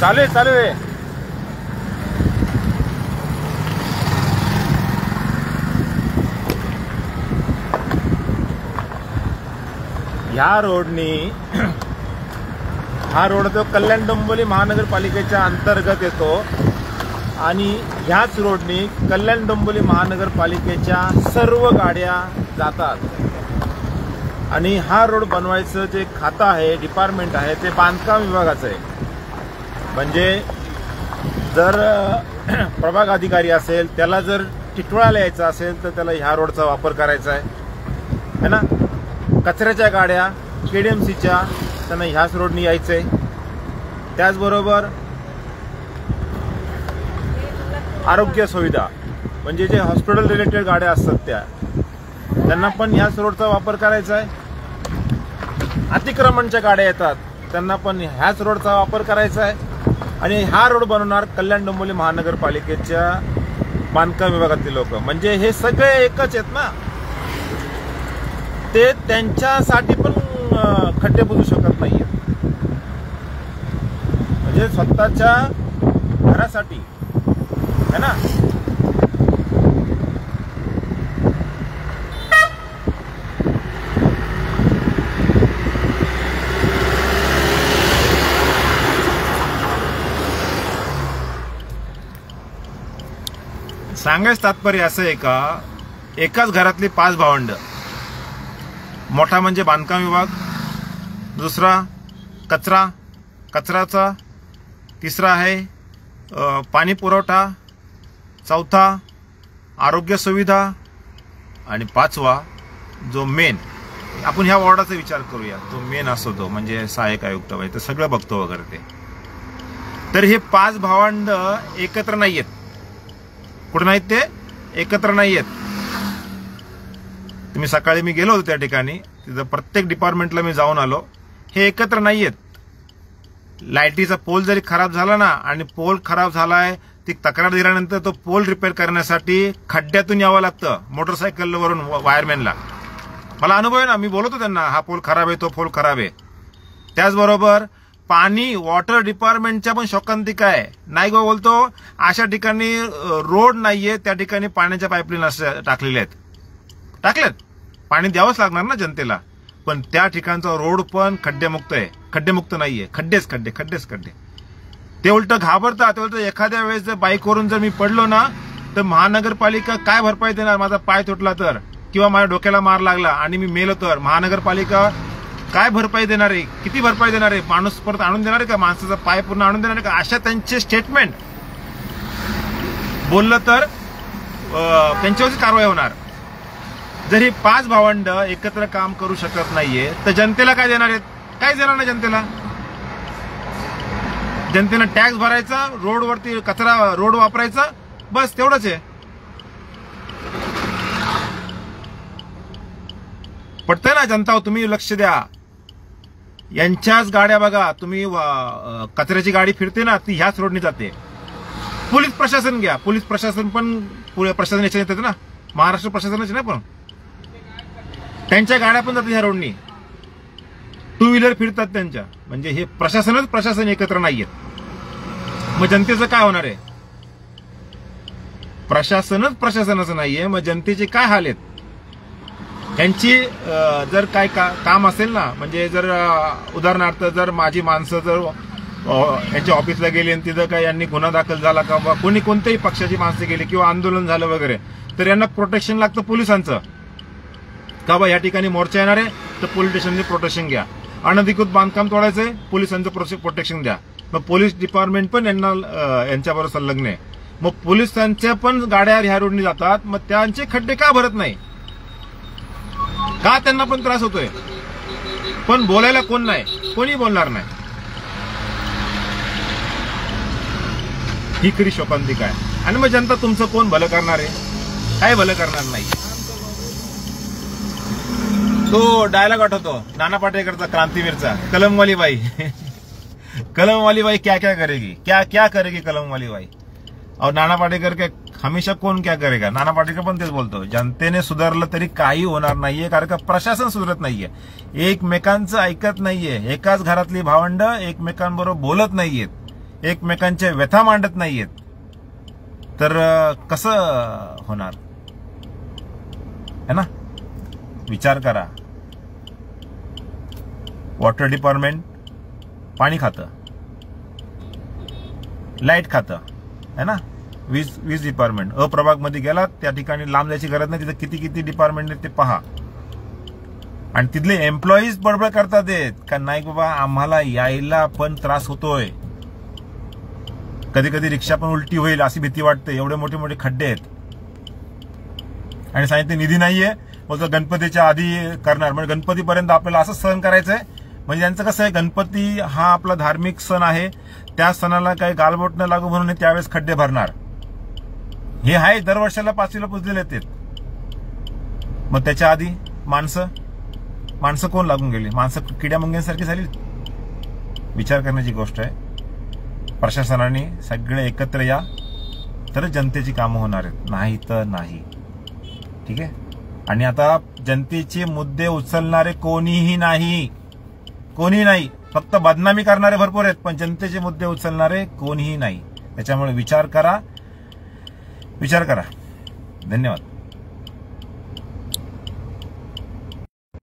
चालू आहे. ह्या रोडनी हा रोड तो कल्याण डोंबिवली महानगरपालिकेच्या अंतर्गत येतो आणि ह्याच रोडनी कल्याण डोंबिवली महानगरपालिकेच्या सर्व गाड्या जातात. आणि हा रोड बनवायचं जे खातं आहे, डिपार्टमेंट आहे, ते बांधकाम विभागाचं आहे. म्हणजे जर प्रभाग अधिकारी असेल, त्याला जर टिटवाळ्याला यायचं असेल तर त्याला ह्या रोडचा वापर करायचा आहे ना. कचऱ्याच्या गाड्या KDMCच्या त्यांना ह्याच रोडनी यायचंय. त्याचबरोबर आरोग्य सुविधा म्हणजे जे हॉस्पिटल रिलेटेड गाड्या असतात त्यांना पण ह्याच रोडचा वापर करायचा आहे. अतिक्रमणच्या गाड्या येतात त्यांना पण ह्याच रोडचा वापर करायचा आहे. आणि हा रोड बनवणार कल्याण डोंबिवली महानगरपालिकेच्या बांधकाम विभागातील लोक. म्हणजे हे सगळे एकच आहेत ना, ते त्यांच्यासाठी पण खड्डे बुजू शकत नाहीयेत. म्हणजे स्वतःच्या घरासाठी है ना. सांगायचं तात्पर्य असं आहे का, एकाच घरातली 5 भावंड, मोठा म्हणजे बांधकाम विभाग, दुसरा कचराचा, तिसरा आहे पाणी पुरवठा, चौथा आरोग्य सुविधा आणि 5वा जो मेन, आपण ह्या वॉर्डाचा विचार करूया, तो मेन असतो तो म्हणजे सहाय्यक आयुक्त ते सगळं बघतो वगैरे ते. तर हे 5 भावंड एकत्र नाहीयेत. कुठे नाहीत ते? एकत्र नाहीयेत. तुम्ही सकाळी मी गेलो होतो त्या ठिकाणी, तिथं प्रत्येक डिपार्टमेंटला मी जाऊन आलो. हे एकत्र नाहीयेत. लाईटीचा पोल जरी खराब झाला ना, आणि पोल खराब झालाय, ती तक्रार दिल्यानंतर तो पोल रिपेअर करण्यासाठी खड्ड्यातून यावं लागतं मोटरसायकलवरून वायरमॅनला. मला अनुभव आहे ना, मी बोलतो त्यांना, हा पोल खराब आहे, तो पोल खराब आहे. त्याचबरोबर पाणी वॉटर डिपार्टमेंटच्या पण शोकांतिका आहे. नाही गो बोलतो, अशा ठिकाणी रोड नाहीये त्या ठिकाणी पाण्याच्या पाईपलाईन टाकलेत. पाणी द्यावंच लागणार ना जनतेला, पण त्या ठिकाणचा रोड पण खड्डेमुक्त आहे. खड्डेमुक्त नाहीये, खड्डेच खड्डे. ते उलट घाबरतात. ते उलट एखाद्या वेळेस जर बाईकवरून जर मी पडलो ना, तर महानगरपालिका काय भरपाई देणार? माझा पाय तुटला तर, किंवा माझ्या डोक्याला मार लागला आणि मी मेलो तर महानगरपालिका काय भरपाई देणार आहे? किती भरपाई देणार आहे? माणूस परत आणून देणार आहे का? माणसाचा पाय पूर्ण आणून देणार आहे का? अशा त्यांचे स्टेटमेंट बोललं तर त्यांच्यावरची कारवाई होणार. जर ही 5 भावंड एकत्र काम करू शकत नाहीये तर जनतेला काय देणार आहेत? काय देणार नाही जनतेला. जनतेनं टॅक्स भरायचा, रोडवरती कचरा रोड वापरायचा, बस तेवढंच आहे. पटतंय ना जनता? तुम्ही लक्ष द्या. यांच्याच गाड्या बघा तुम्ही, कचऱ्याची गाडी फिरते ना, ती ह्याच रोडनी जाते. पोलीस प्रशासन घ्या, पोलीस प्रशासन पण प्रशासन याच्या येतात ना, महाराष्ट्र प्रशासनाचे नाही, पण त्यांच्या गाड्या पण जातात ह्या रोडनी. 2 व्हीलर फिरतात त्यांच्या. म्हणजे हे प्रशासन एकत्र नाहीयेत. मग जनतेचं काय होणार आहे? प्रशासनाचं नाहीये, मग जनतेचे काय हाल आहेत? यांची जर काय काम असेल ना, म्हणजे जर उदाहरणार्थ जर माझी माणसं जर यांच्या ऑफिसला गेली आणि तिथं काय यांनी गुन्हा दाखल झाला का, कोणत्याही पक्षाची माणसं गेली किंवा आंदोलन झालं वगैरे, तर यांना प्रोटेक्शन लागतं पोलिसांचं. का बा या ठिकाणी मोर्चा येणार आहे तर पोलीस स्टेशनचे प्रोटेक्शन घ्या. अनधिकृत बांधकाम तोडायचंय, पोलिसांचं प्रोटेक्शन द्या. मग पोलीस डिपार्टमेंट पण यांच्याबरोबर संलग्न आहे. मग पोलिसांच्या पण गाड्या ह्या रोडनी जातात, मग त्यांचे खड्डे का भरत नाही? का त्यांना पण त्रास होतोय? पण बोलायला कोण नाही, कोणी बोलणार नाही. ही खरी शोकांतिका आहे. आणि मग जनता तुमचं कोण भलं करणार आहे? काय भलं करणार नाही. तो डायलॉग आठवतो नाना पाटेकरचा, क्रांतीवीरचा, कलमवाली बाई. कलमवाली बाई क्या क्या करेगी, क्या करेगी कलमवाली बाई. और नाना पाटेकर के हमेशा कौन क्या करेगा? नाना पाटेकर पण तेच बोलतो, जनतेने सुधारलं तरी काही होणार नाहीये, कारण का प्रशासन सुधारत नाहीये, एकमेकांचं ऐकत नाहीये. एकाच घरातली भावंड एकमेकांबरोबर बोलत नाहीयेत. एकमेकांच्या व्यथा मांडत नाहीयेत, तर कसं होणार है ना? विचार करा. वॉटर डिपार्टमेंट पाणी खातं, लाईट खातं है ना, वीज डिपार्टमेंट अप्रभाग मध्ये गेलात त्या ठिकाणी लांब जायची गरज नाही, तिथे किती किती डिपार्टमेंट आहेत ते पहा. आणि तिथले एम्प्लॉईज बडबड करतात का नाही बाबा आम्हाला यायला पण त्रास होतोय, कधी कधी रिक्षा पण उलटी होईल अशी भीती वाटते, एवढे मोठे मोठे खड्डे आहेत. आणि सांगितले निधी नाहीये, बोलतो गणपतीच्या आधी करणार. म्हणजे गणपतीपर्यंत आपल्याला असं सहन करायचंय. म्हणजे यांचं कसं आहे, गणपती हा आपला धार्मिक सण आहे, त्या सणाला काही गालबोट न लागू म्हणून त्यावेळेस खड्डे भरणार. हे आहे दरवर्षाला 5वीला पुजलेले आहेत. मग त्याच्या आधी माणसं कोण लागून गेली? माणसं किड्या मुंग्यांसारखी झाली. विचार करण्याची गोष्ट आहे. प्रशासनाने सगळे एकत्र या तर जनतेची कामं होणार आहेत, नाही तर नाही. ठीक आहे. आणि आता जनतेचे मुद्दे उचलणारे कोणीही नाही. फक्त बदनामी करणारे भरपूर आहेत, पण जनतेचे मुद्दे उचलणारे कोणीही नाही. त्याच्यामुळे विचार करा. धन्यवाद.